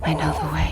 I know the way.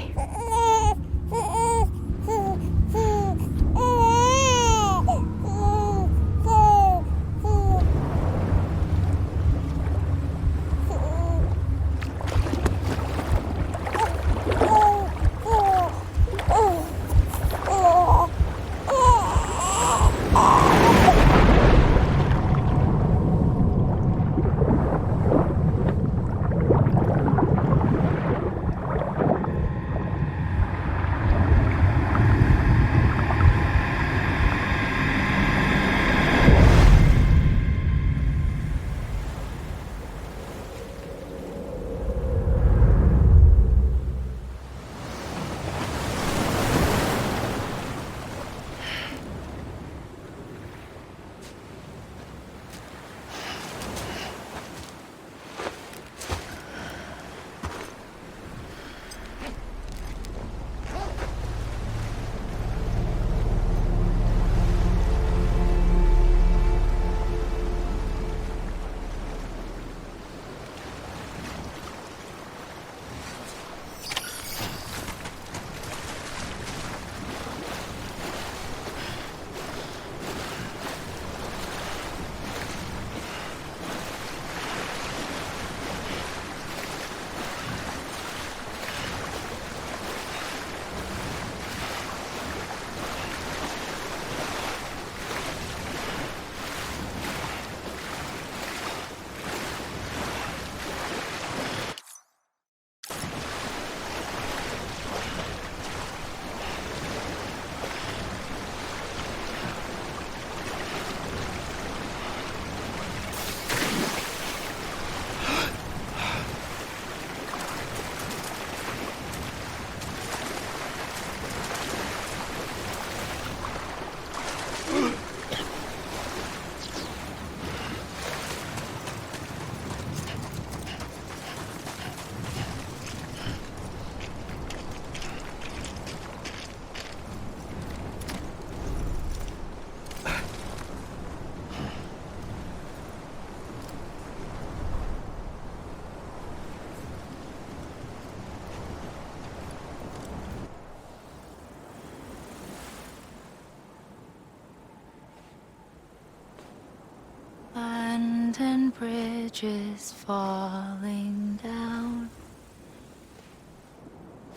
London Bridge is falling down,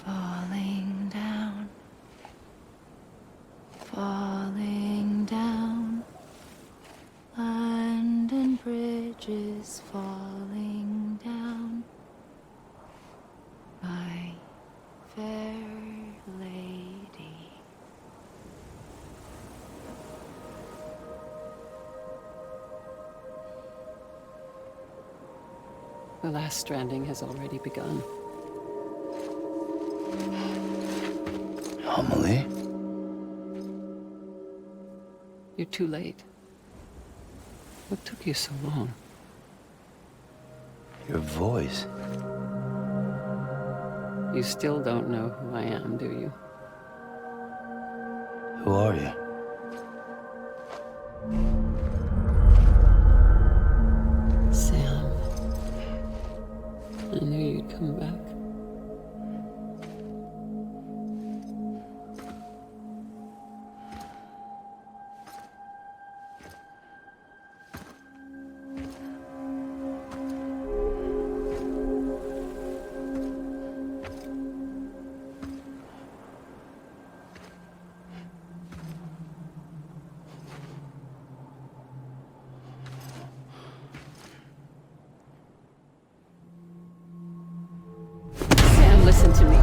falling down, falling down. London Bridge is falling down, my fair lady. The last stranding has already begun. Amelie? You're too late. What took you so long? Your voice. You still don't know who I am, do you? Who are you? Sam. I knew you'd come back. Listen to me.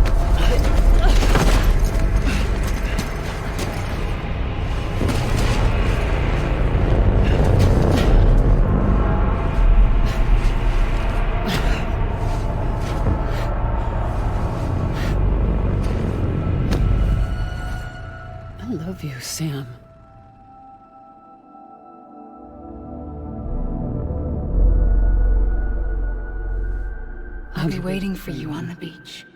I love you, Sam. I'll be waiting for you on the beach.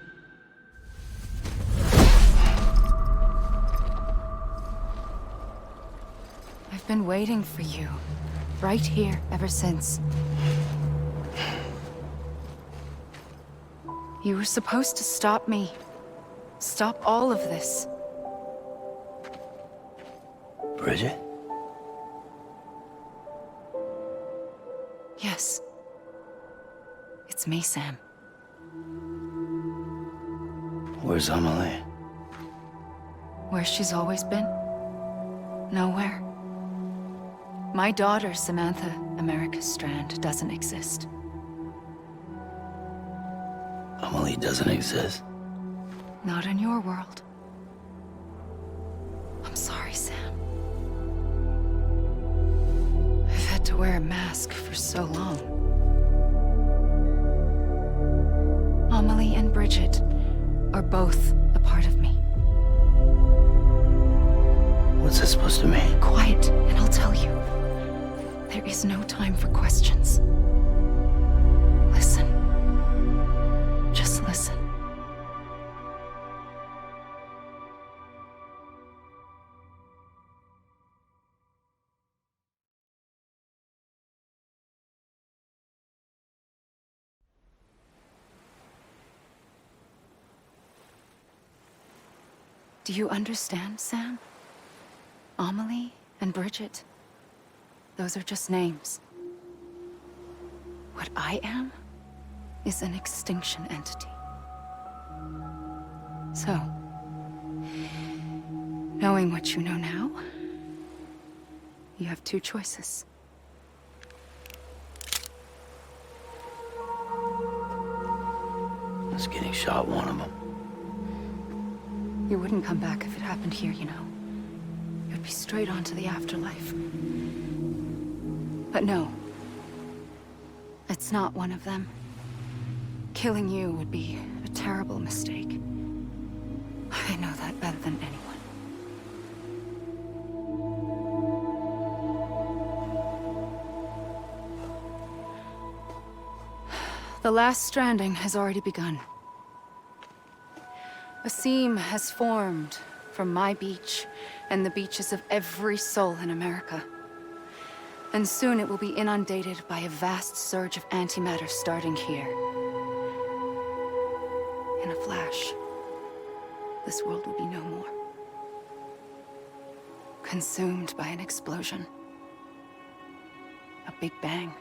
I've been waiting for you, right here, ever since. You were supposed to stop me. Stop all of this. Bridget? Yes. It's me, Sam. Where's Amelie? Where she's always been. Nowhere. My daughter, Samantha America Strand, doesn't exist. Amelie doesn't exist. Not in your world. I'm sorry, Sam. I've had to wear a mask for so long. Amelie and Bridget are both a part of me. What's this supposed to mean? Quiet, and I'll tell you. There is no time for questions. Listen. Just listen. Do you understand, Sam? Amelie and Bridget, those are just names. What I am is an extinction entity. So, knowing what you know now, you have two choices. Is getting shot one of them? You wouldn't come back if it happened here, you know. You'd be straight on to the afterlife. But no. It's not one of them. Killing you would be a terrible mistake. I know that better than anyone. The last stranding has already begun. A seam has formed from my beach and the beaches of every soul in America. And soon it will be inundated by a vast surge of antimatter starting here. In a flash, this world will be no more. Consumed by an explosion. A big bang.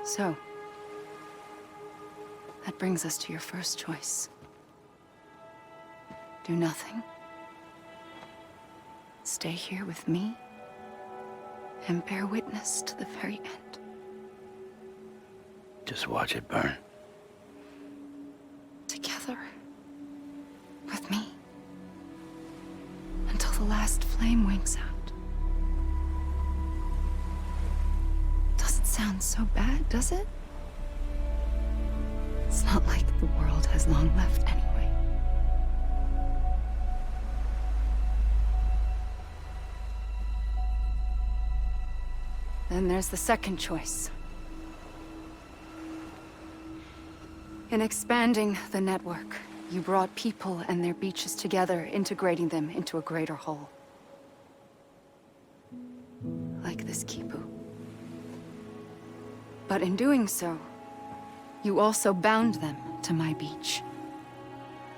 So, that brings us to your first choice. Do nothing. Stay here with me and bear witness to the very end. Just watch it burn. Together. With me. Until the last flame winks out. Doesn't sound so bad, does it? It's not like the world has long left anyway. Then there's the second choice. In expanding the network, you brought people and their beaches together, integrating them into a greater whole. Like this Kipu. But in doing so, you also bound them to my beach.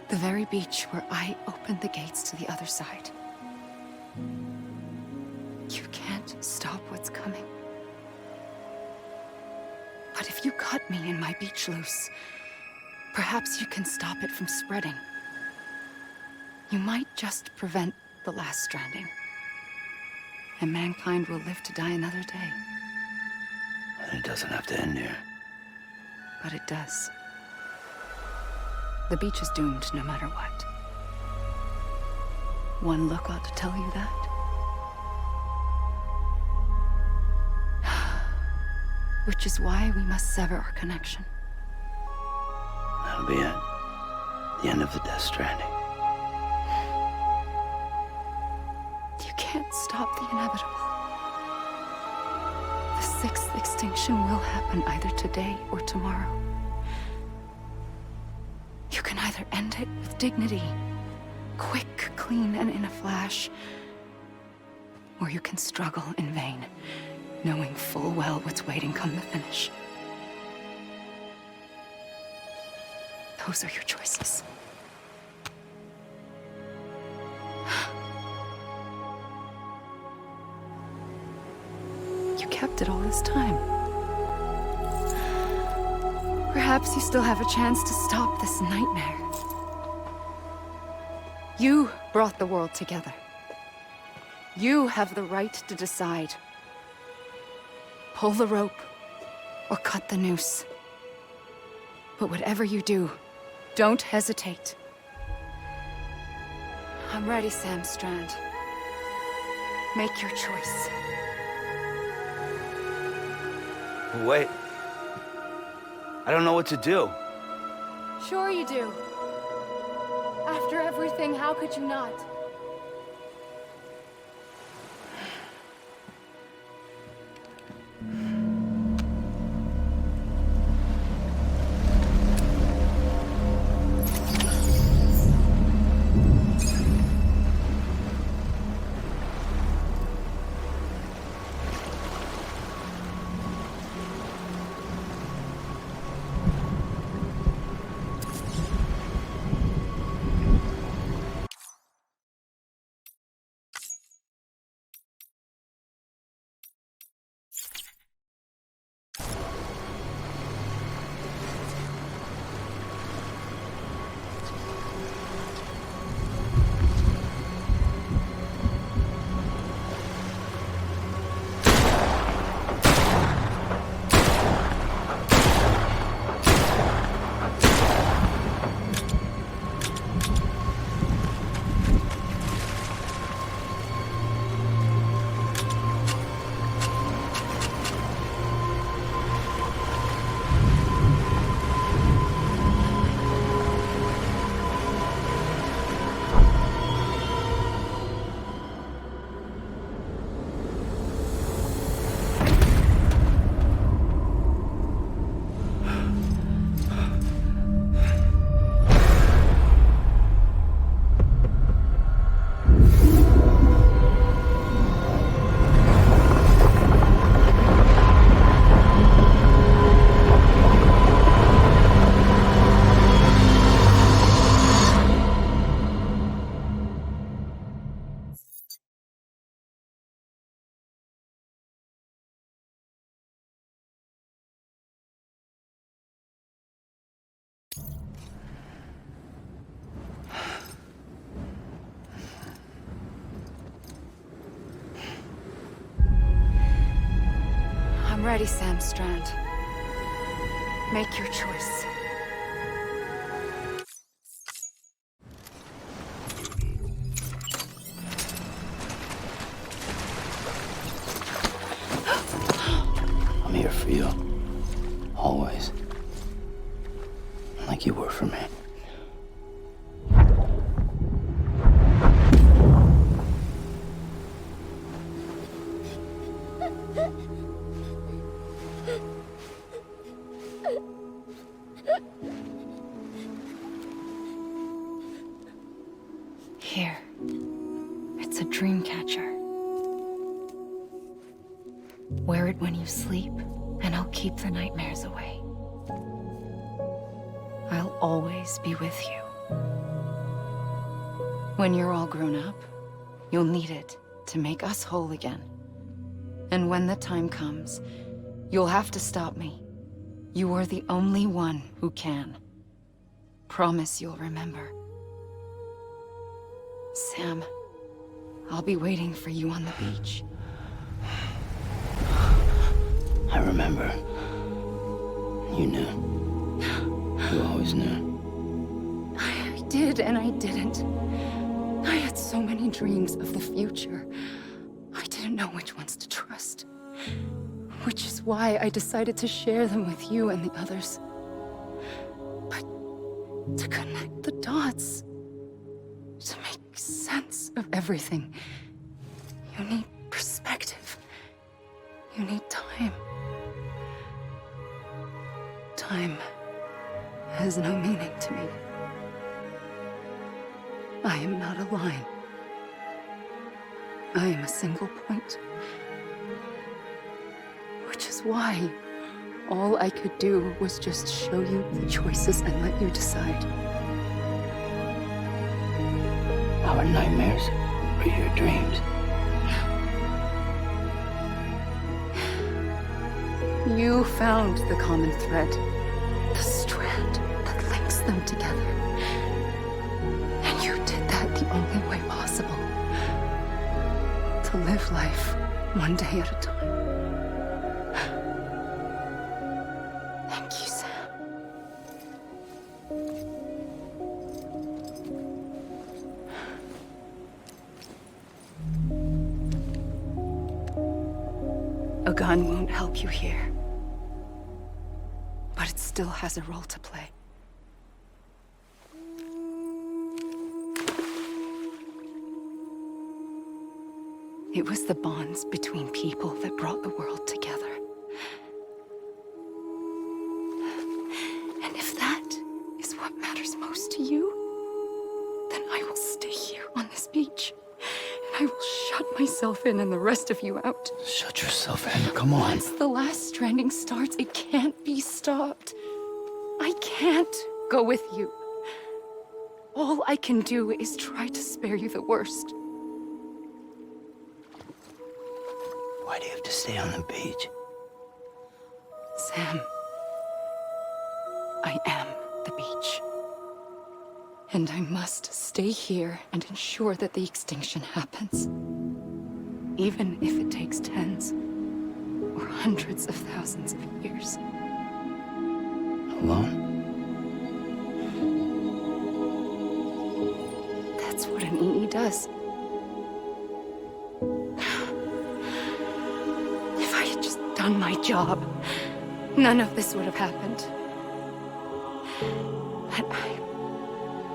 The very beach where I opened the gates to the other side. You can't stop what's coming. But if you cut me and my beach loose, perhaps you can stop it from spreading. You might just prevent the last stranding. And mankind will live to die another day. And it doesn't have to end here. But it does. The beach is doomed no matter what. One look ought to tell you that. Which is why we must sever our connection. That'll be it. The end of the Death Stranding. You can't stop the inevitable. The sixth extinction will happen either today or tomorrow. You can either end it with dignity, quick, clean, and in a flash, or you can struggle in vain, knowing full well what's waiting come the finish. Those are your choices. You kept it all this time. Perhaps you still have a chance to stop this nightmare. You brought the world together. You have the right to decide. Pull the rope or cut the noose. But whatever you do, don't hesitate. I'm ready, Sam Strand. Make your choice. Wait. I don't know what to do. Sure you do. After everything, how could you not? I'm ready, Sam Strand. Make your choice. I'm here for you. Always. Like you were for me. Here. It's a dream catcher. Wear it when you sleep, and I'll keep the nightmares away. I'll always be with you. When you're all grown up, you'll need it to make us whole again. And when the time comes, you'll have to stop me. You are the only one who can. Promise you'll remember. Sam, I'll be waiting for you on the beach. I remember. You knew. You always knew. I did and I didn't. I had so many dreams of the future. I didn't know which ones to trust. Which is why I decided to share them with you and the others. But to connect the dots, to make sense of everything, you need perspective. You need time. Time has no meaning to me. I am not a line. I am a single point. Which is why All I could do was just show you the choices and let you decide. Our nightmares are your dreams. You found the common thread, the strand that links them together. And you did that the only way possible. To live life one day at a time. Thank you, Sam. A gun won't help you here. But it still has a role to play. It was the bonds between people that brought the world together. And if that is what matters most to you, then I will stay here on this beach. And I will shut myself in and the rest of you out. Shut yourself in. Come on. Once the last stranding starts, it can't be stopped. I can't go with you. All I can do is try to spare you the worst. Why do you have to stay on the beach? Sam, I am the beach. And I must stay here and ensure that the extinction happens. Even if it takes tens or hundreds of thousands of years. Alone? That's what an EE does. If I had just done my job, none of this would have happened. But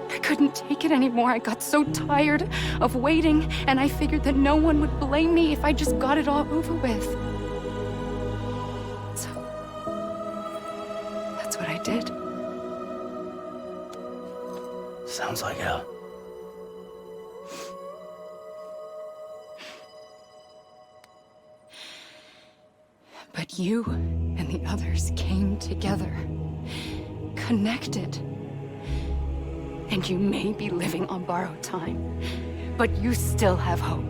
I couldn't take it anymore. I got so tired of waiting, and I figured that no one would blame me if I just got it all over with. So, that's what I did. Sounds like hell. But you and the others came together, connected. And you may be living on borrowed time, but you still have hope.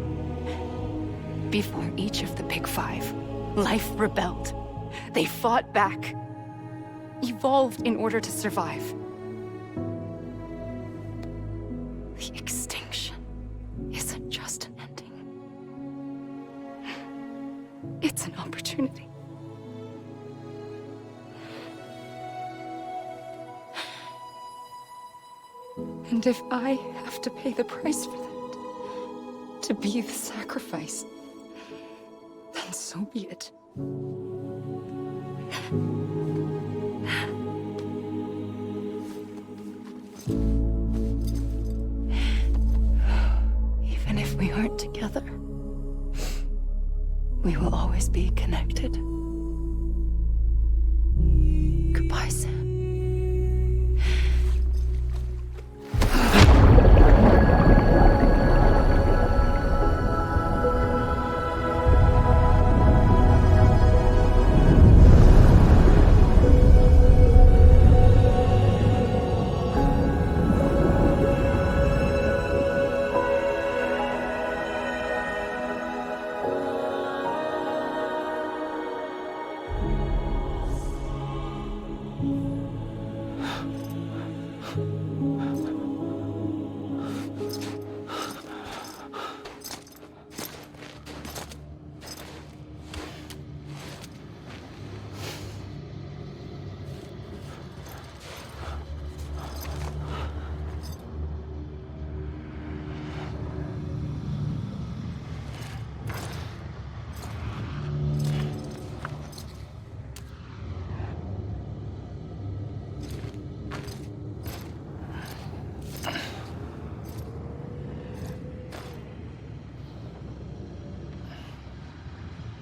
Before each of the Big Five, life rebelled. They fought back, evolved in order to survive. The extinction isn't just an ending. It's an opportunity. And if I have to pay the price for that, to be the sacrifice, then so be it. Even if we aren't together, we will always be connected. Goodbye, Sam.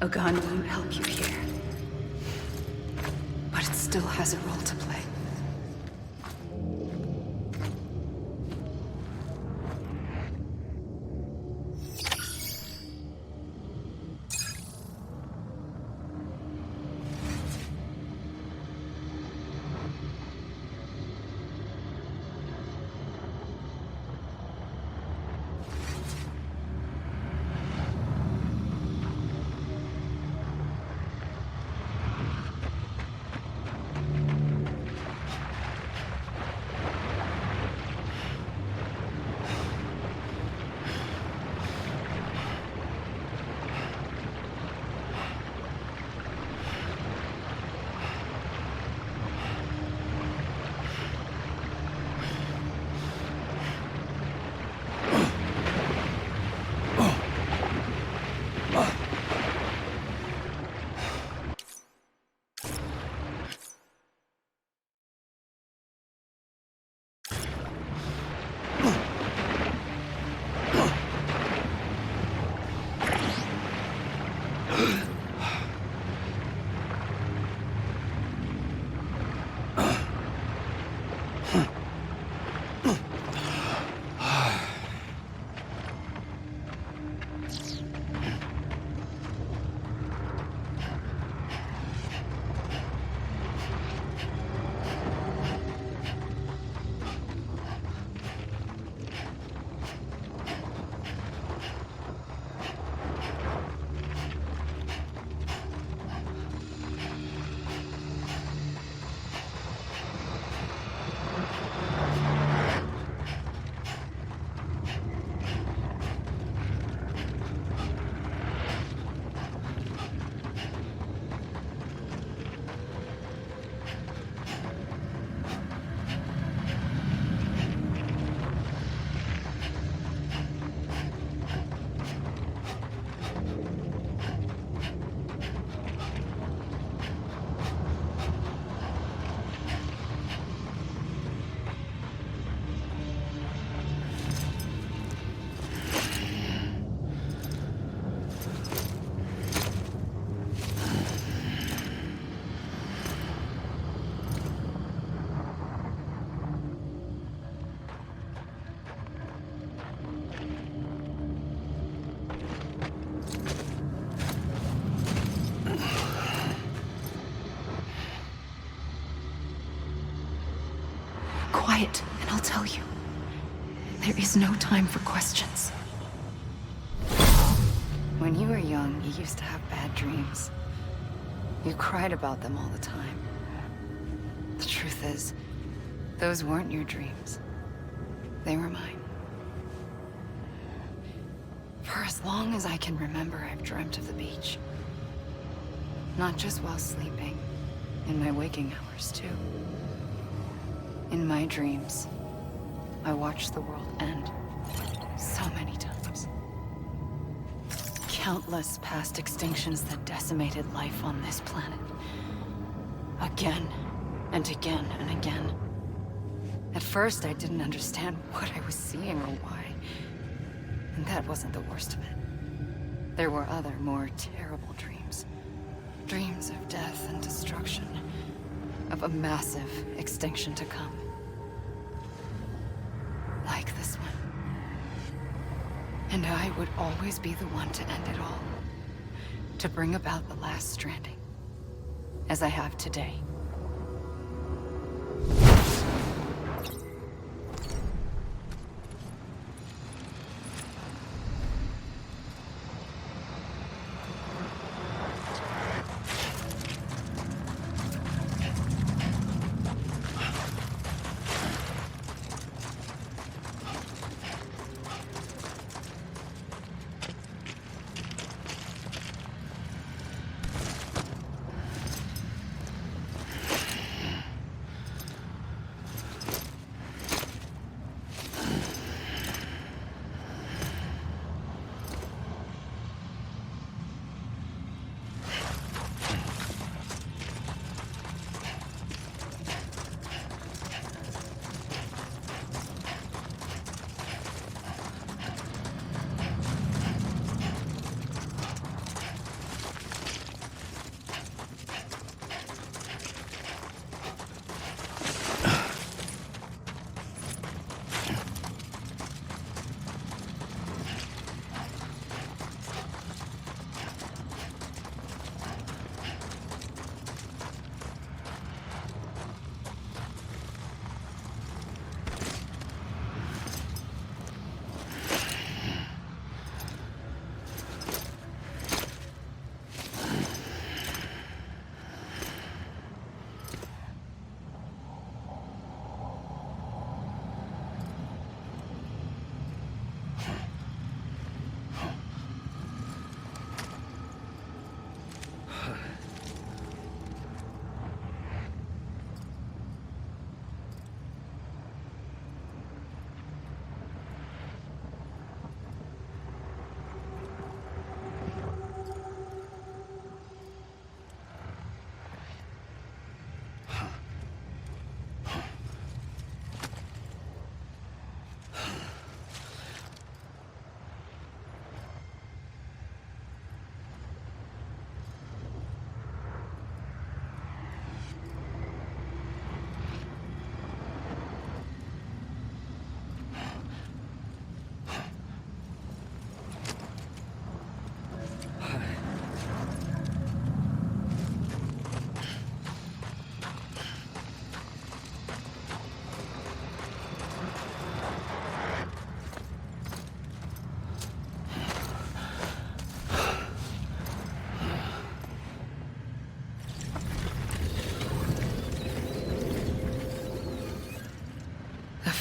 A gun won't help you here, but it still has a role to play. quiet, and I'll tell you. There is no time for questions. When you were young, you used to have bad dreams. You cried about them all the time. The truth is, those weren't your dreams. They were mine. For as long as I can remember, I've dreamt of the beach. Not just while sleeping, in my waking hours too. In my dreams, I watched the world end so many times. Countless past extinctions that decimated life on this planet. Again, and again, and again. At first, I didn't understand what I was seeing or why. And that wasn't the worst of it. There were other, more terrible dreams. Dreams of death and destruction. Of a massive extinction to come. Like this one. And I would always be the one to end it all. To bring about the last stranding. As I have today.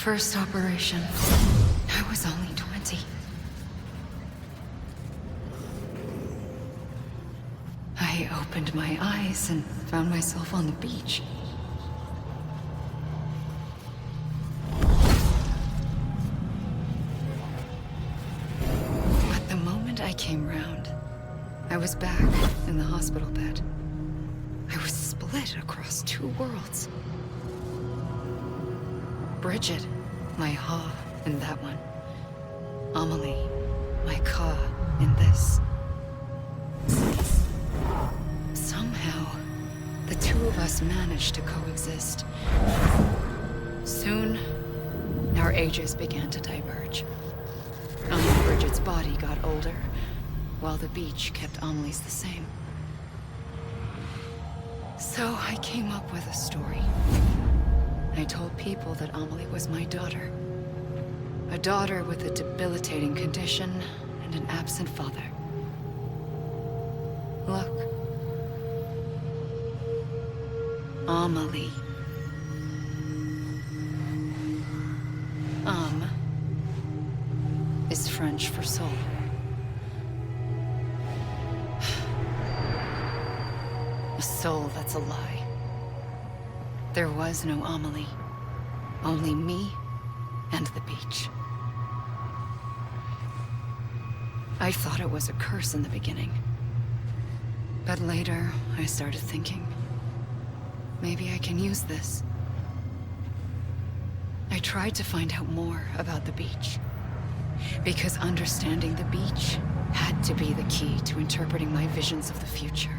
First operation, I was only 20. I opened my eyes and found myself on the beach. But the moment I came round, I was back in the hospital bed. I was split across two worlds. Bridget, my ha in that one. Amelie, my ka in this. Somehow, the two of us managed to coexist. Soon, our ages began to diverge. Bridget's body got older, while the beach kept Amelie's the same. So I came up with a story. I I told people that Amelie was my daughter. A daughter with a debilitating condition and an absent father. Look. Amelie. Is French for soul. A soul that's a lie. There was no Amelie. Only me and the beach. I thought it was a curse in the beginning. But later, I started thinking, maybe I can use this. I tried to find out more about the beach. Because understanding the beach had to be the key to interpreting my visions of the future.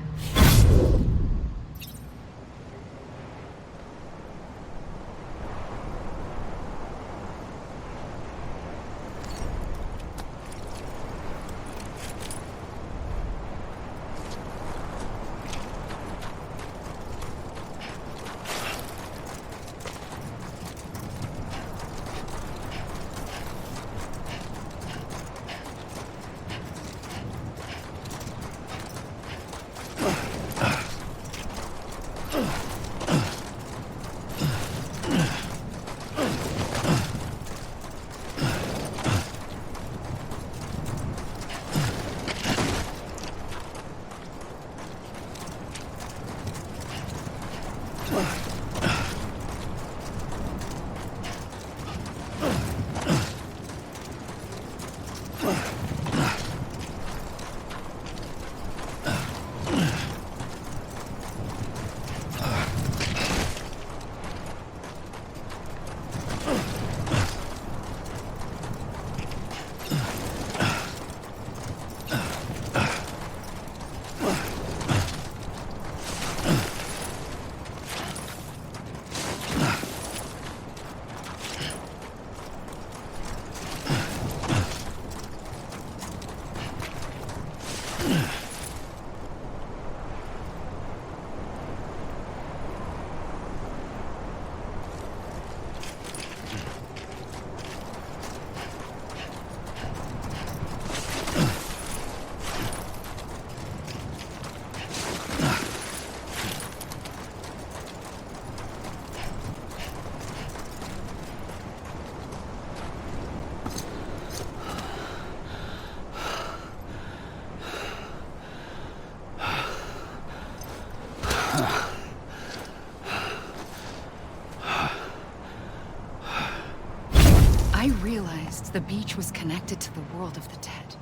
I realized the beach was connected to the world of the dead,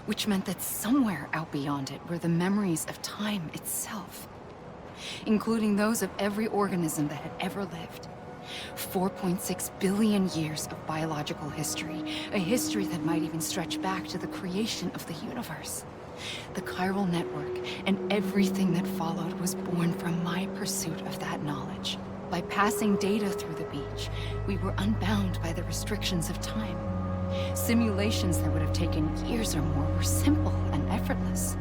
which meant that somewhere out beyond it were the memories of time itself, including those of every organism that had ever lived. 4.6 billion years of biological history, a history that might even stretch back to the creation of the universe. The chiral network and everything that followed was born from my pursuit of that knowledge. By passing data through the beach, we were unbound by the restrictions of time. Simulations that would have taken years or more were simple and effortless.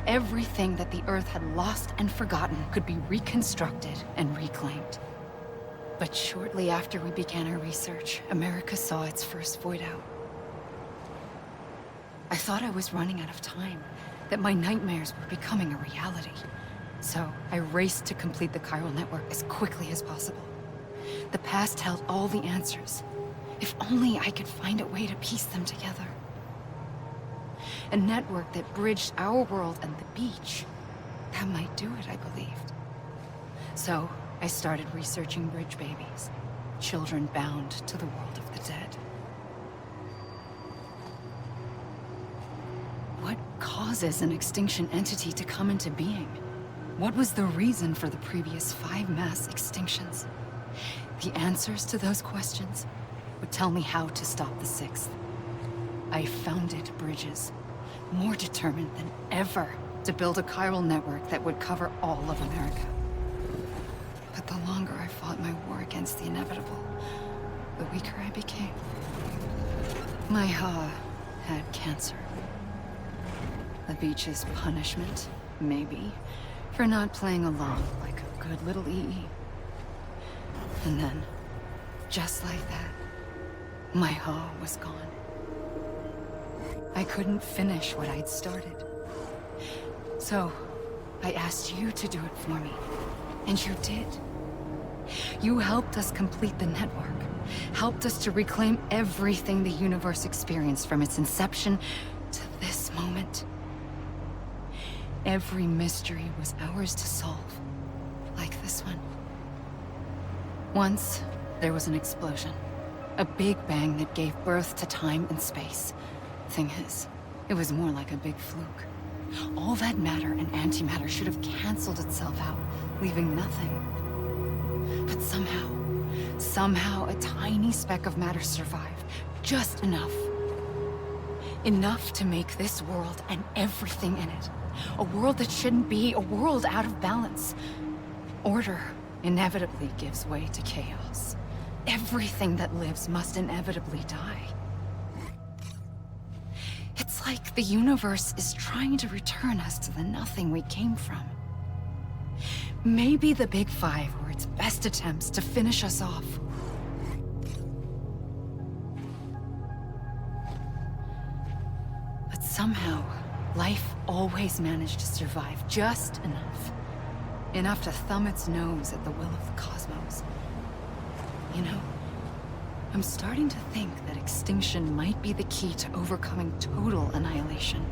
Everything that the Earth had lost and forgotten could be reconstructed and reclaimed. But shortly after we began our research, America saw its first void out. I thought I was running out of time, that my nightmares were becoming a reality. So I raced to complete the chiral network as quickly as possible. The past held all the answers. If only I could find a way to piece them together. A network that bridged our world and the beach. That might do it, I believed. So I started researching bridge babies, children bound to the world of the dead. What causes an extinction entity to come into being? What was the reason for the previous 5 mass extinctions? The answers to those questions would tell me how to stop the 6th. I founded bridges, more determined than ever to build a chiral network that would cover all of America. But the longer I fought my war against the inevitable, the weaker I became. My Ha had cancer. The beach's punishment, maybe, for not playing along like a good little EE. And then, Just like that, my Ha was gone. I couldn't finish what I'd started. So, I asked you to do it for me, and you did. You helped us complete the network, helped us to reclaim everything the universe experienced from its inception to this moment. Every mystery was ours to solve, like this one. Once, there was an explosion. A big bang that gave birth to time and space. Thing is, it was more like a big fluke. All that matter and antimatter should have canceled itself out, leaving nothing. But somehow a tiny speck of matter survived. Just enough. Enough to make this world and everything in it. A world that shouldn't be, a world out of balance. Order inevitably gives way to chaos. Everything that lives must inevitably die. It's like the universe is trying to return us to the nothing we came from. Maybe the Big Five were its best attempts to finish us off. But somehow, life always managed to survive just enough. Enough to thumb its nose at the will of the cosmos. You know, I'm starting to think that extinction might be the key to overcoming total annihilation.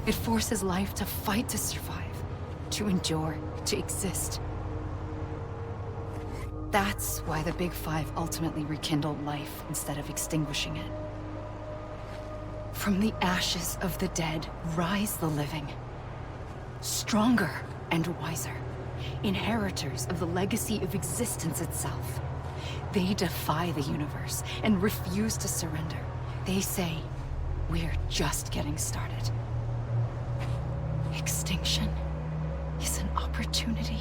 It forces life to fight to survive, to endure, to exist. That's why the Big Five ultimately rekindled life instead of extinguishing it. From the ashes of the dead rise the living. Stronger and wiser. Inheritors of the legacy of existence itself. They defy the universe and refuse to surrender. They say, we're just getting started. Extinction is an opportunity.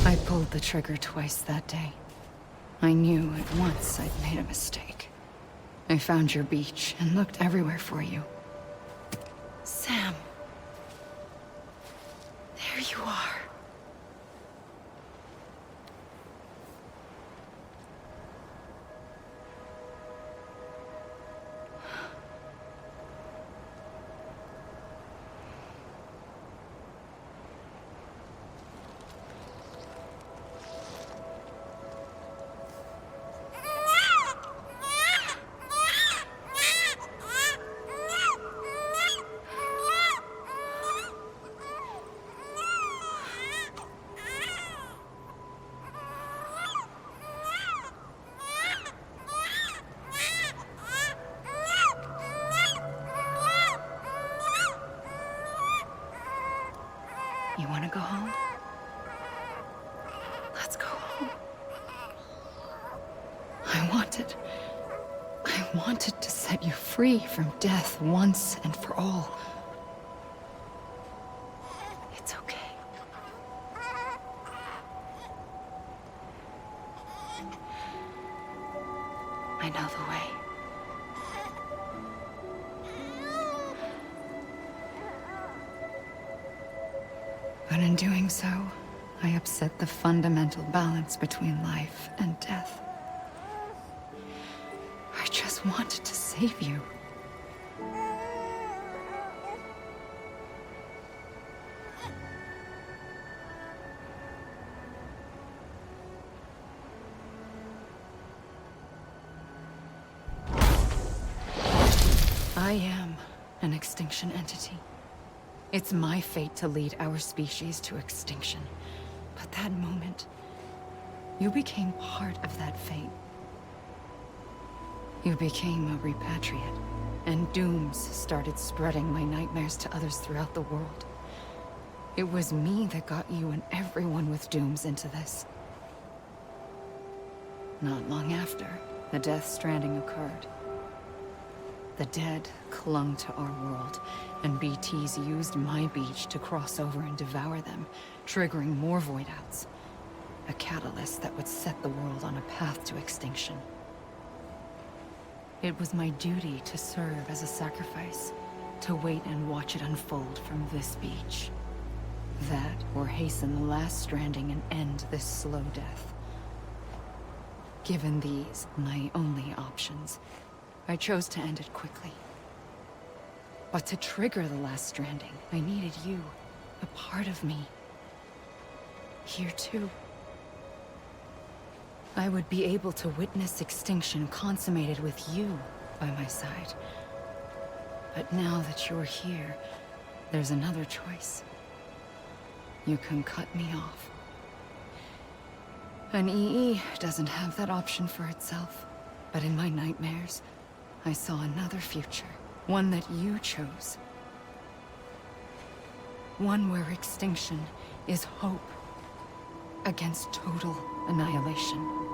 I pulled the trigger twice that day. I knew at once I'd made a mistake. I found your beach and looked everywhere for you. Sam. There you are. just wanted to set you free from death once and for all. It's okay. I know the way. But in doing so, I upset the fundamental balance between life and death. I just wanted to save you. I am an extinction entity. It's my fate to lead our species to extinction. But that moment, you became part of that fate. You became a repatriate, and dooms started spreading my nightmares to others throughout the world. It was me that got you and everyone with dooms into this. Not long after, the death stranding occurred. The dead clung to our world, and BTs used my beach to cross over and devour them, triggering more void outs. A catalyst that would set the world on a path to extinction. It was my duty to serve as a sacrifice, to wait and watch it unfold from this beach. That, or hasten the last stranding and end this slow death. Given these, my only options, I chose to end it quickly. But to trigger the last stranding, I needed you, a part of me. Here too. I would be able to witness extinction consummated with you by my side. But now that you're here, there's another choice. You can cut me off. An EE doesn't have that option for itself. But in my nightmares, I saw another future. One that you chose. One where extinction is hope against total annihilation.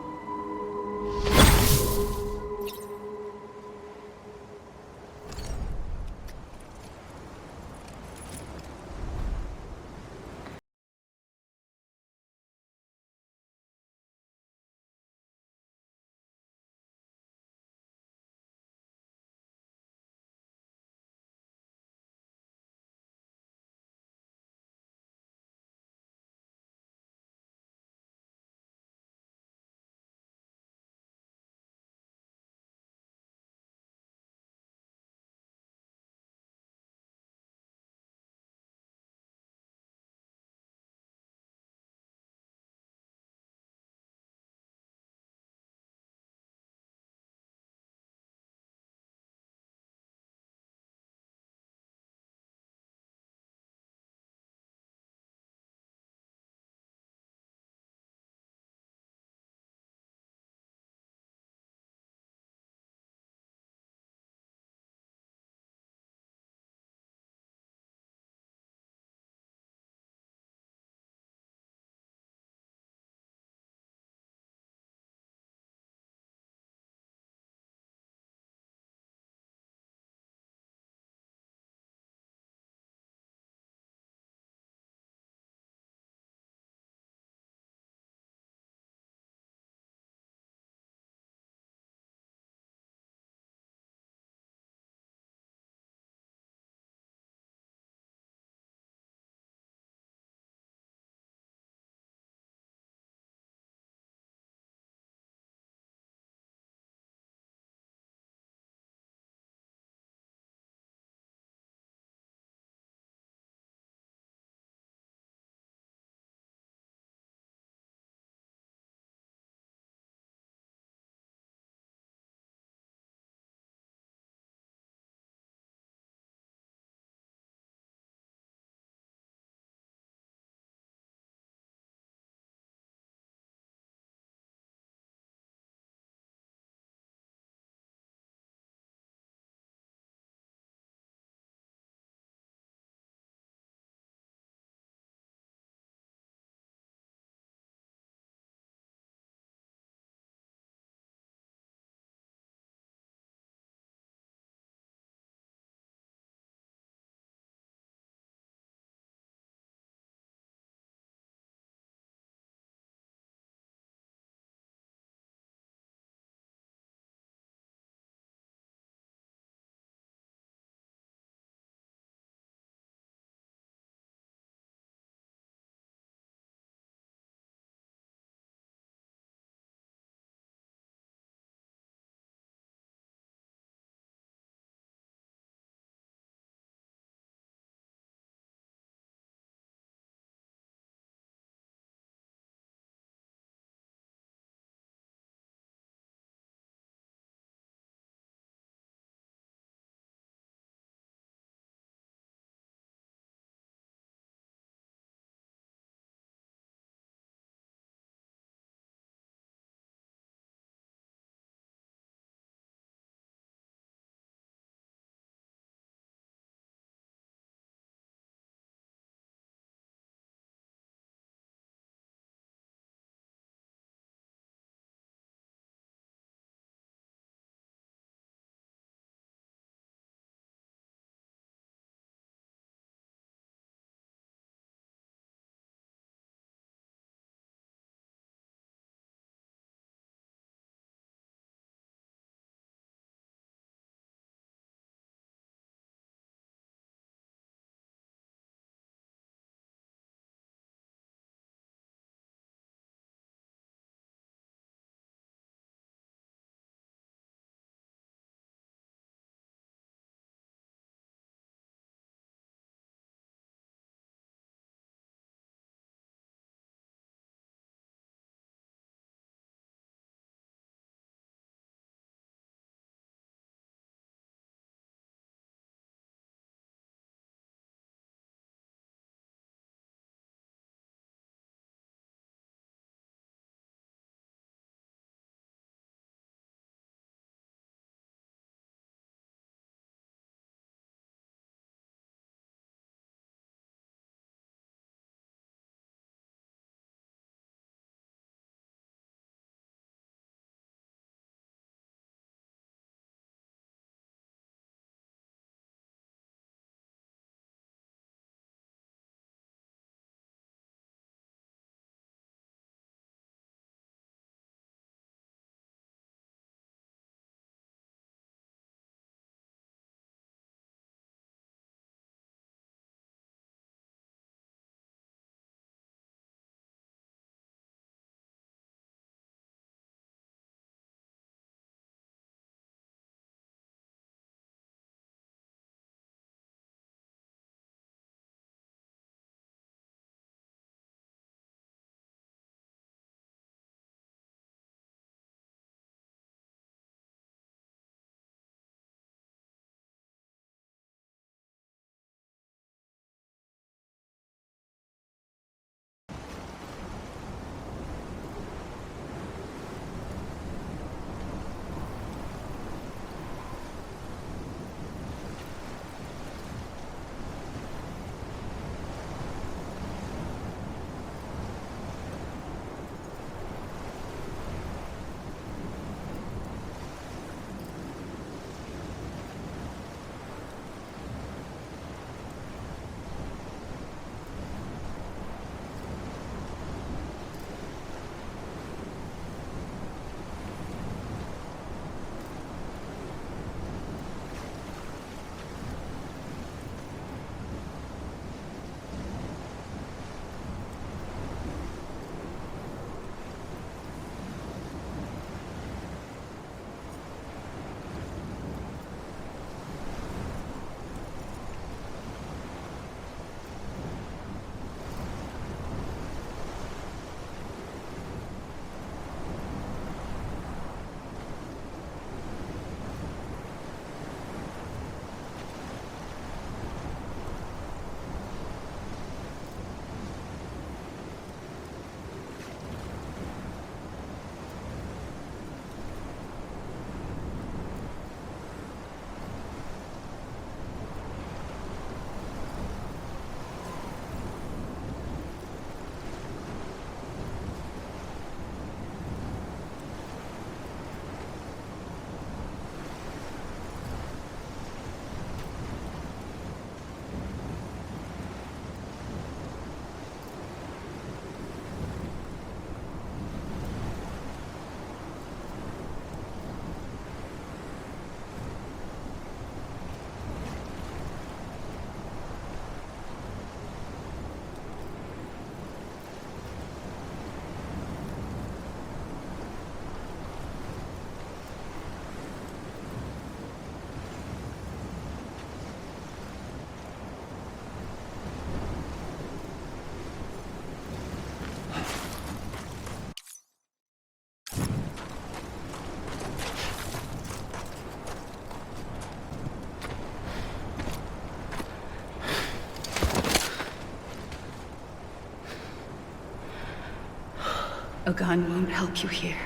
A gun won't help you here.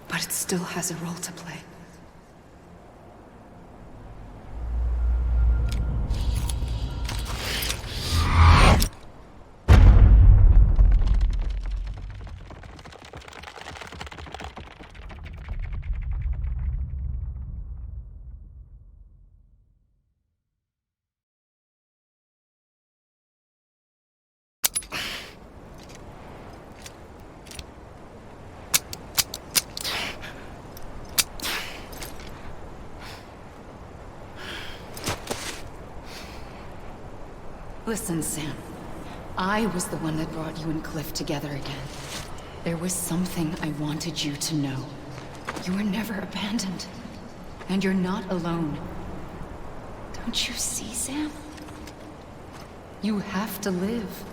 But it still has a role to play. Listen, Sam. I was the one that brought you and Cliff together again. There was something I wanted you to know. You were never abandoned. And you're not alone. Don't you see, Sam? You have to live.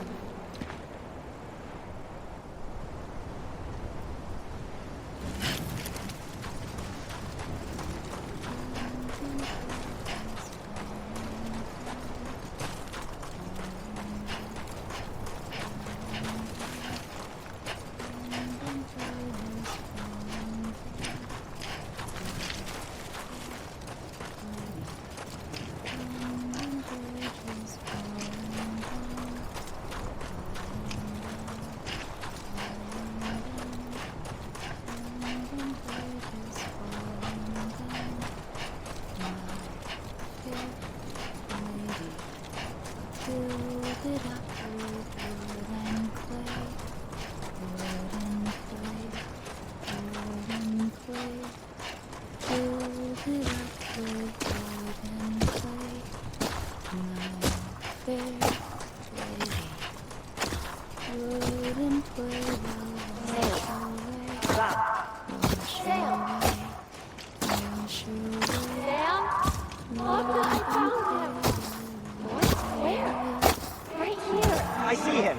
I see him.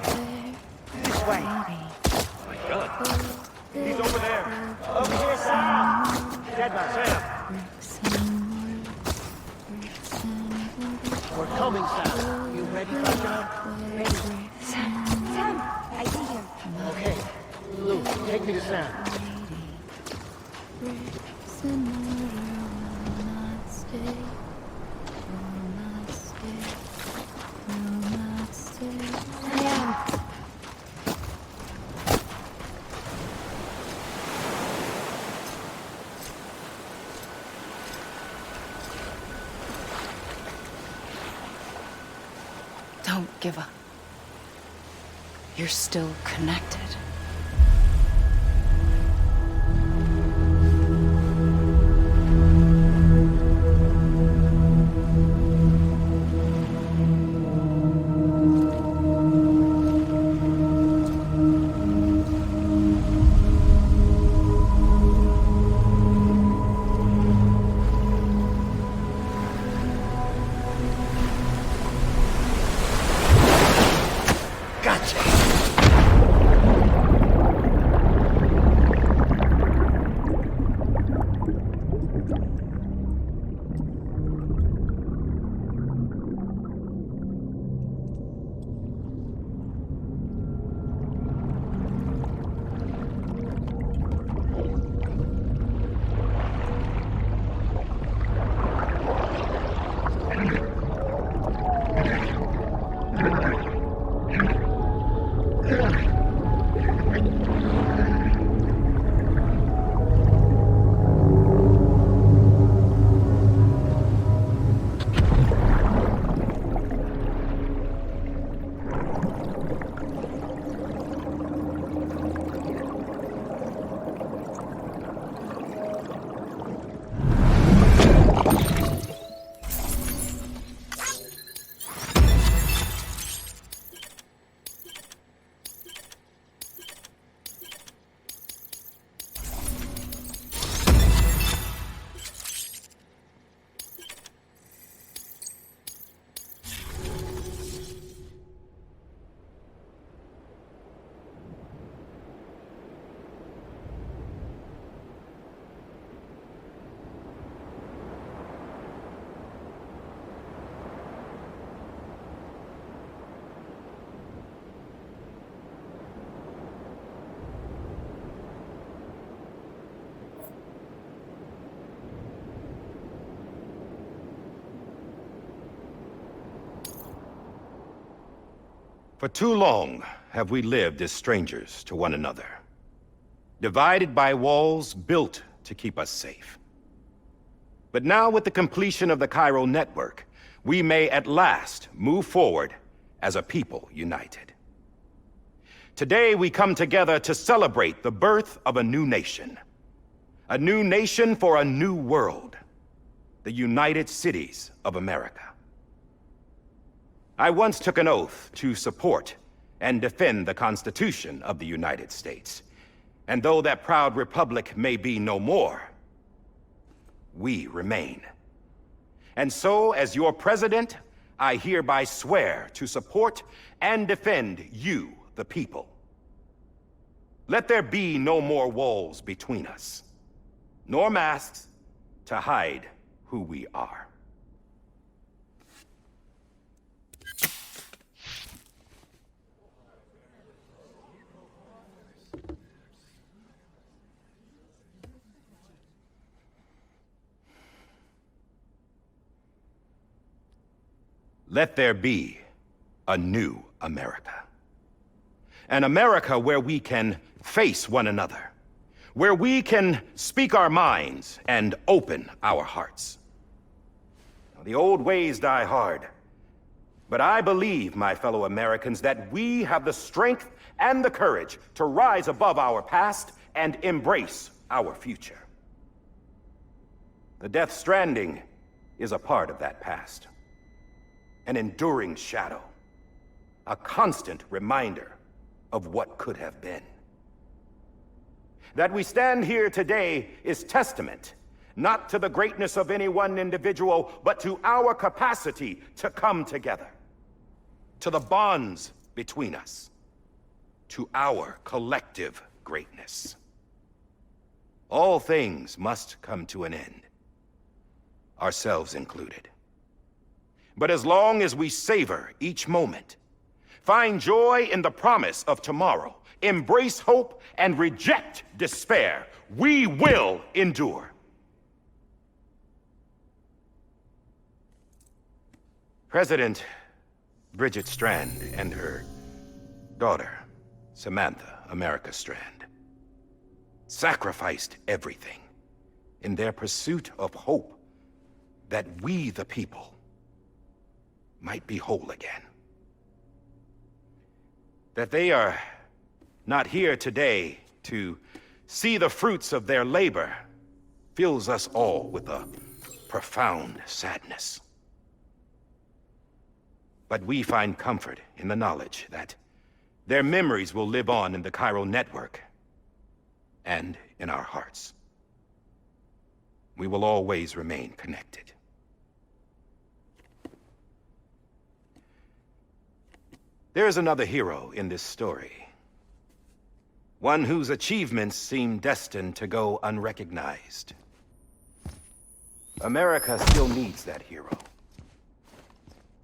This way. Oh my God. He's over there. Over here, Sam. Dead man, Sam. We're coming, Sam. You ready, Buster? Ready. Sam, I see him. Okay. Lou, take me to Sam. Don't give up. You're still connected. For too long have we lived as strangers to one another, divided by walls built to keep us safe. But now, with the completion of the Cairo network, we may at last move forward as a people united. Today, we come together to celebrate the birth of a new nation. A new nation for a new world. The United Cities of America. I once took an oath to support and defend the Constitution of the United States. And though that proud republic may be no more, we remain. And so, as your president, I hereby swear to support and defend you, the people. Let there be no more walls between us, nor masks to hide who we are. Let there be a new America. An America where we can face one another, where we can speak our minds and open our hearts. Now, the old ways die hard, but I believe, my fellow Americans, that we have the strength and the courage to rise above our past and embrace our future. The Death Stranding is a part of that past. An enduring shadow, a constant reminder of what could have been. That we stand here today is testament, not to the greatness of any one individual, but to our capacity to come together, to the bonds between us, to our collective greatness. All things must come to an end, ourselves included. But as long as we savor each moment, find joy in the promise of tomorrow, embrace hope, and reject despair, we will endure. President Bridget Strand and her daughter, Samantha America Strand, sacrificed everything in their pursuit of hope that we, the people, might be whole again. That they are not here today to see the fruits of their labor fills us all with a profound sadness. But we find comfort in the knowledge that their memories will live on in the Cairo network and in our hearts. We will always remain connected. There is another hero in this story. One whose achievements seem destined to go unrecognized. America still needs that hero.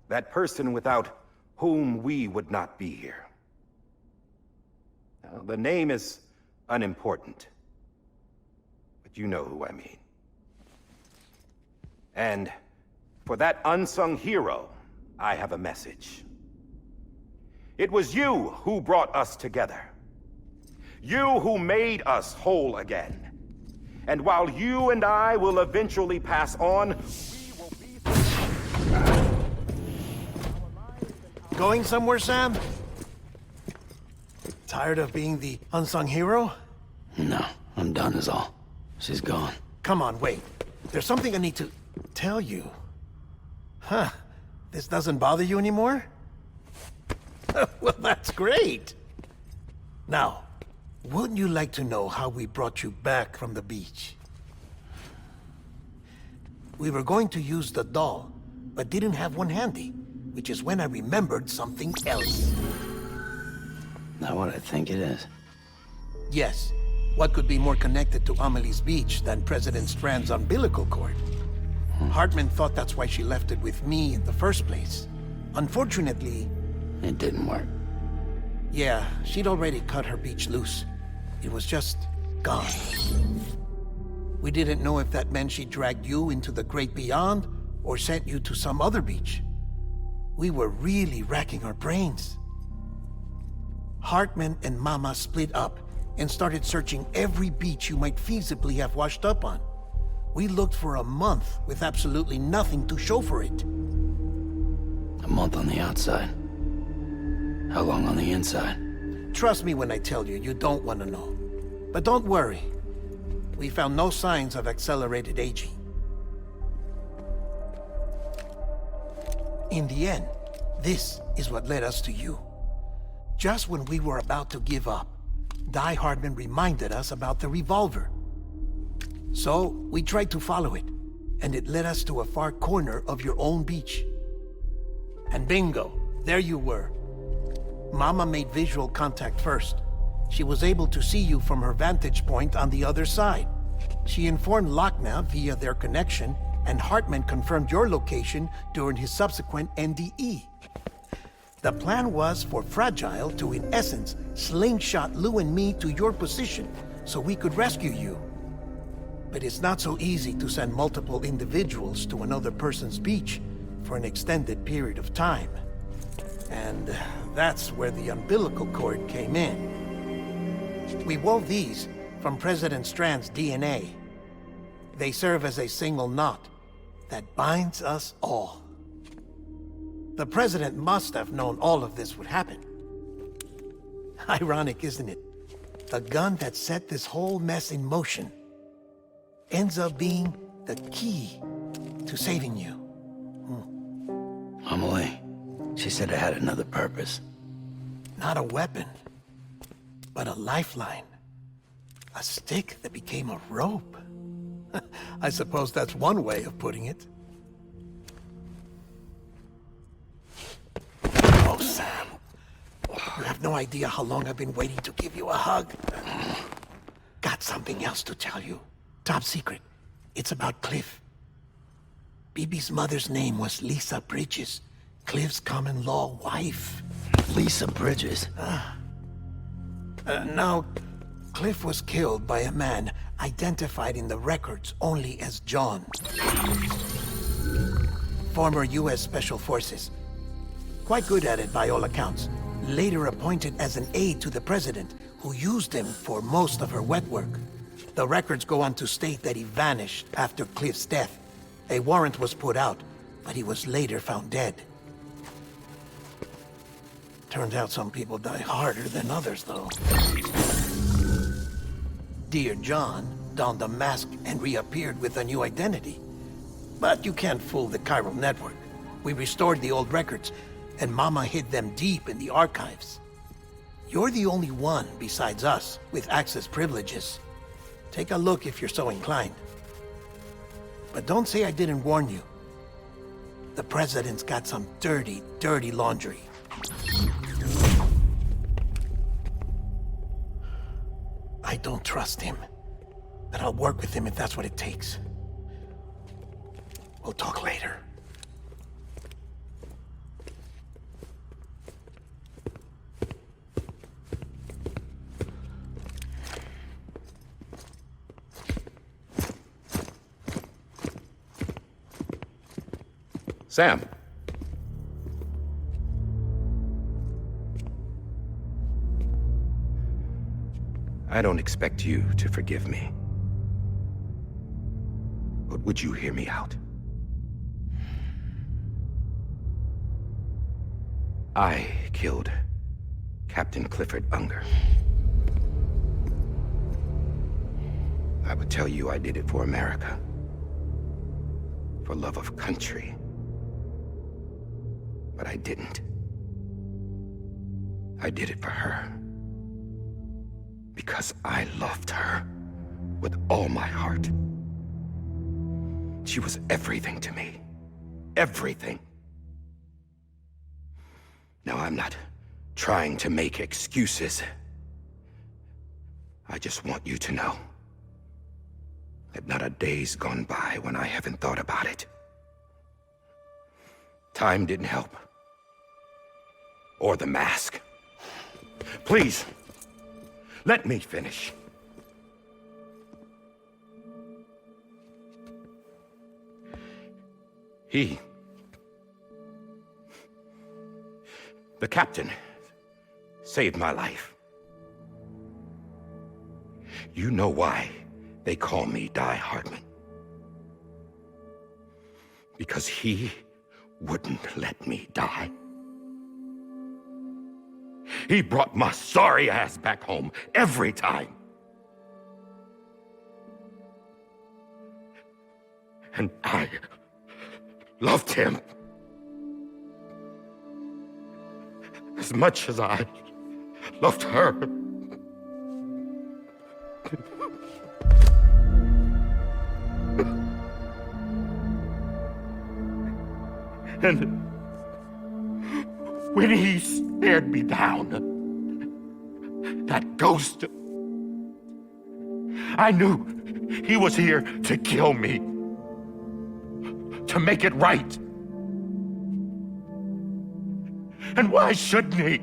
That person without whom we would not be here. Now, the name is unimportant, but you know who I mean. And for that unsung hero, I have a message. It was you who brought us together. You who made us whole again. And while you and I will eventually pass on, we will be... Going somewhere, Sam? Tired of being the unsung hero? No, I'm done is all. She's gone. Come on, wait. There's something I need to tell you. Huh. This doesn't bother you anymore? Well, that's great. Now, wouldn't you like to know how we brought you back from the beach? We were going to use the doll, but didn't have one handy, which is when I remembered something else. Not what I think it is. Yes. What could be more connected to Amelie's beach than President Strand's umbilical cord? Hartman thought that's why she left it with me in the first place. Unfortunately... It didn't work. Yeah, she'd already cut her beach loose. It was just gone. We didn't know if that meant she dragged you into the great beyond, or sent you to some other beach. We were really racking our brains. Hartman and Mama split up and started searching every beach you might feasibly have washed up on. We looked for a month with absolutely nothing to show for it. A month on the outside. How long on the inside? Trust me when I tell you, you don't want to know. But don't worry. We found no signs of accelerated aging. In the end, this is what led us to you. Just when we were about to give up, Die Hardman reminded us about the revolver. So, we tried to follow it, and it led us to a far corner of your own beach. And bingo, there you were. Mama made visual contact first. She was able to see you from her vantage point on the other side. She informed Lochna via their connection, and Hartman confirmed your location during his subsequent NDE. The plan was for Fragile to, in essence, slingshot Lou and me to your position so we could rescue you. But it's not so easy to send multiple individuals to another person's beach for an extended period of time. And that's where the umbilical cord came in. We wove these from President Strand's DNA. They serve as a single knot that binds us all. The President must have known all of this would happen. Ironic, isn't it? The gun that set this whole mess in motion ends up being the key to saving you. Amelie, she said it had another purpose. Not a weapon, but a lifeline. A stick that became a rope. I suppose that's one way of putting it. Oh, Sam. You have no idea how long I've been waiting to give you a hug. Got something else to tell you. Top secret. It's about Cliff. Bibi's mother's name was Lisa Bridges, Cliff's common-law wife. Lisa Bridges? Now, Cliff was killed by a man identified in the records only as John. Former U.S. Special Forces. Quite good at it by all accounts. Later appointed as an aide to the president, who used him for most of her wet work. The records go on to state that he vanished after Cliff's death. A warrant was put out, but he was later found dead. Turns out some people die harder than others, though. Dear John donned a mask and reappeared with a new identity. But you can't fool the chiral network. We restored the old records, and Mama hid them deep in the archives. You're the only one, besides us, with access privileges. Take a look if you're so inclined. But don't say I didn't warn you. The president's got some dirty, dirty laundry. I don't trust him, but I'll work with him if that's what it takes. We'll talk later. Sam. I don't expect you to forgive me. But would you hear me out? I killed Captain Clifford Unger. I would tell you I did it for America. For love of country. But I didn't. I did it for her. Because I loved her with all my heart. She was everything to me. Everything. Now, I'm not trying to make excuses. I just want you to know that not a day's gone by when I haven't thought about it. Time didn't help. Or the mask. Please, let me finish. The captain saved my life. You know why they call me Die Hardman? Because he wouldn't let me die. He brought my sorry ass back home every time. And I loved him as much as I loved her. And when he stared me down, that ghost, I knew he was here to kill me, to make it right. And why shouldn't he?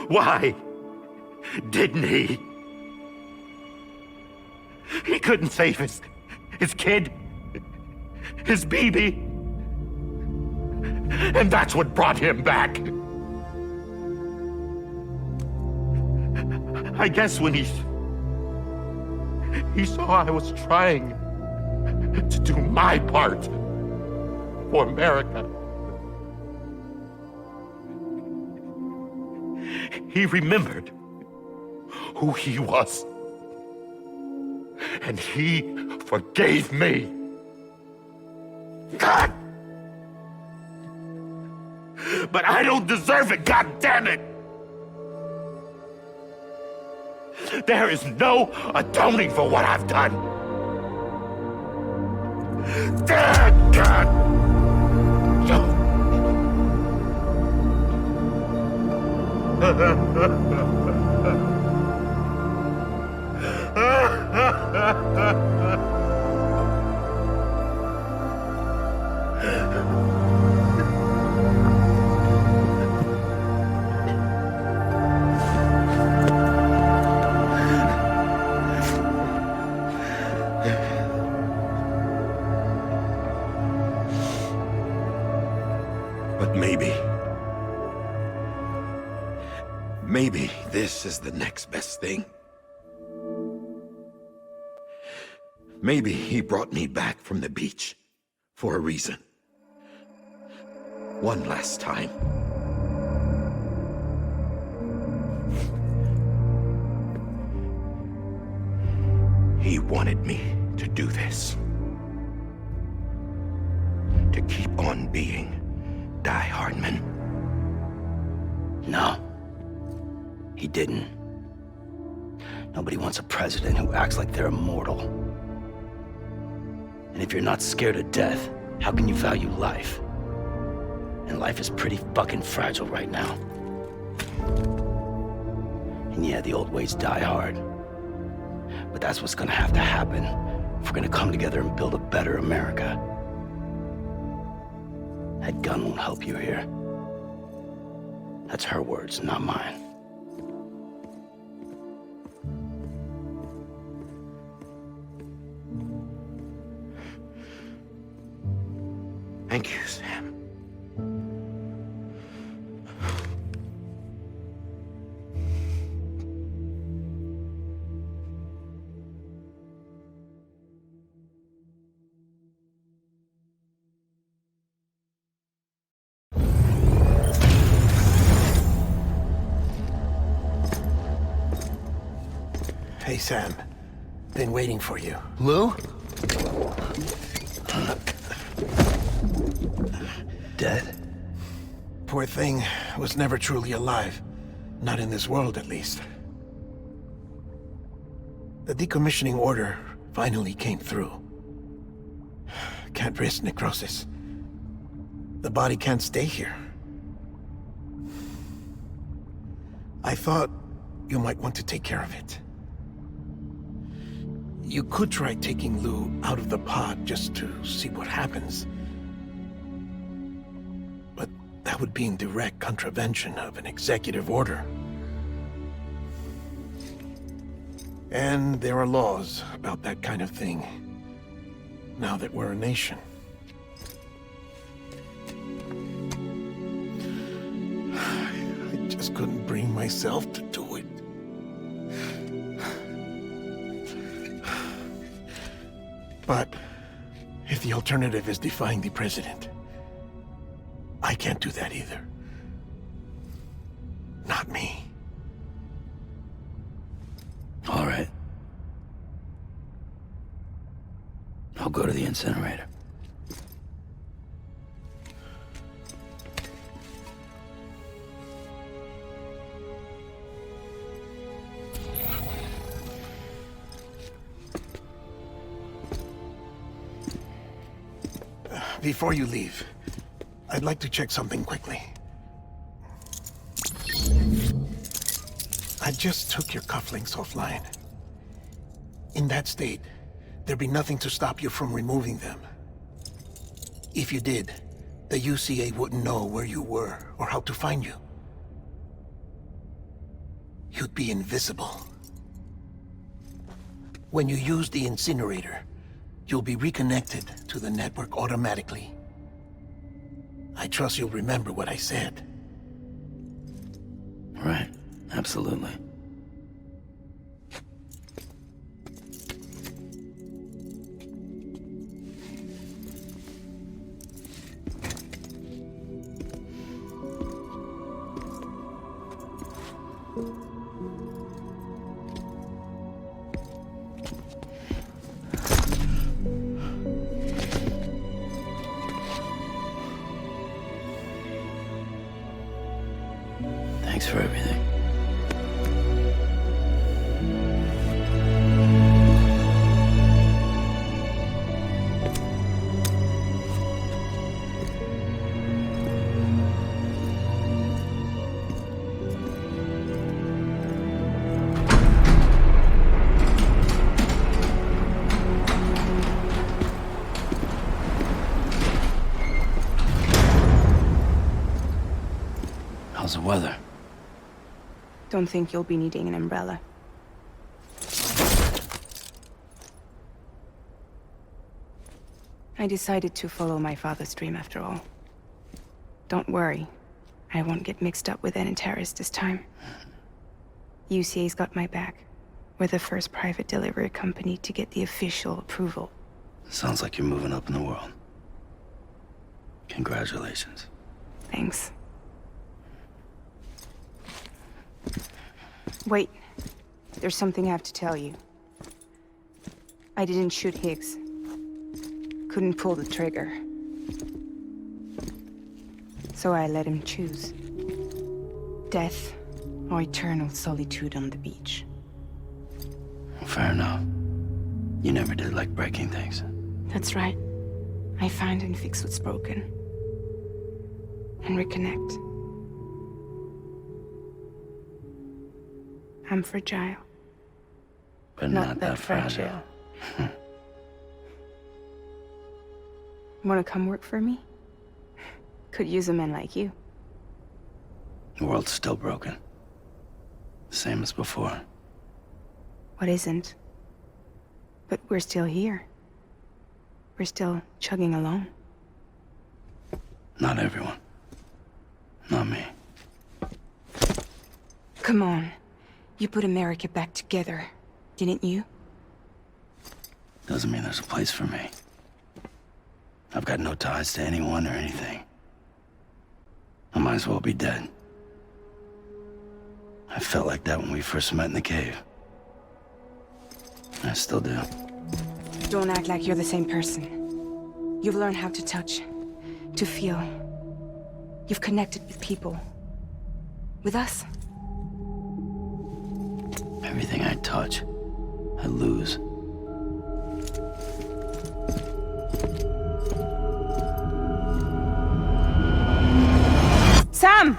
Why didn't he? He couldn't save his kid, his baby. And that's what brought him back. I guess when he saw I was trying to do my part for America, he remembered who he was. And he forgave me. God! But I don't deserve it, God damn it! There is no atoning for what I've done. God! But maybe this is the next best thing. Maybe he brought me back from the beach for a reason. One last time. He wanted me to do this. To keep on being Die Hardman. No. He didn't. Nobody wants a president who acts like they're immortal. And if you're not scared of death, how can you value life? And life is pretty fucking fragile right now. And yeah, the old ways die hard. But that's what's gonna have to happen if we're gonna come together and build a better America. That gun won't help you here. That's her words, not mine. Thank you, Sam. Hey, Sam. Been waiting for you. Lou? Dead? Poor thing was never truly alive. Not in this world, at least. The decommissioning order finally came through. Can't risk necrosis. The body can't stay here. I thought you might want to take care of it. You could try taking Lou out of the pod just to see what happens. But that would be in direct contravention of an executive order. And there are laws about that kind of thing, now that we're a nation. myself to do it. But if the alternative is defying the president, I can't do that either. Not me. All right. I'll go to the incinerator. Before you leave, I'd like to check something quickly. I just took your cufflinks offline. In that state, there'd be nothing to stop you from removing them. If you did, the UCA wouldn't know where you were or how to find you. You'd be invisible. When you use the incinerator, you'll be reconnected to the network automatically. I trust you'll remember what I said. Right. Absolutely. Thanks for everything. How's the weather? Don't think you'll be needing an umbrella. I decided to follow my father's dream after all. Don't worry. I won't get mixed up with any terrorists this time. UCA's got my back. We're the first private delivery company to get the official approval. Sounds like you're moving up in the world. Congratulations. Thanks. Wait. There's something I have to tell you. I didn't shoot Higgs. Couldn't pull the trigger. So I let him choose. Death or eternal solitude on the beach. Fair enough. You never did like breaking things. That's right. I find and fix what's broken. And reconnect. I'm fragile. But not that fragile. Wanna come work for me? Could use a man like you. The world's still broken. Same as before. What isn't? But we're still here. We're still chugging along. Not everyone. Not me. Come on. You put America back together, didn't you? Doesn't mean there's a place for me. I've got no ties to anyone or anything. I might as well be dead. I felt like that when we first met in the cave. I still do. Don't act like you're the same person. You've learned how to touch, to feel. You've connected with people. With us. Everything I touch, I lose. Sam!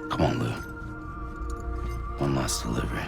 Come on, Lou. One last delivery.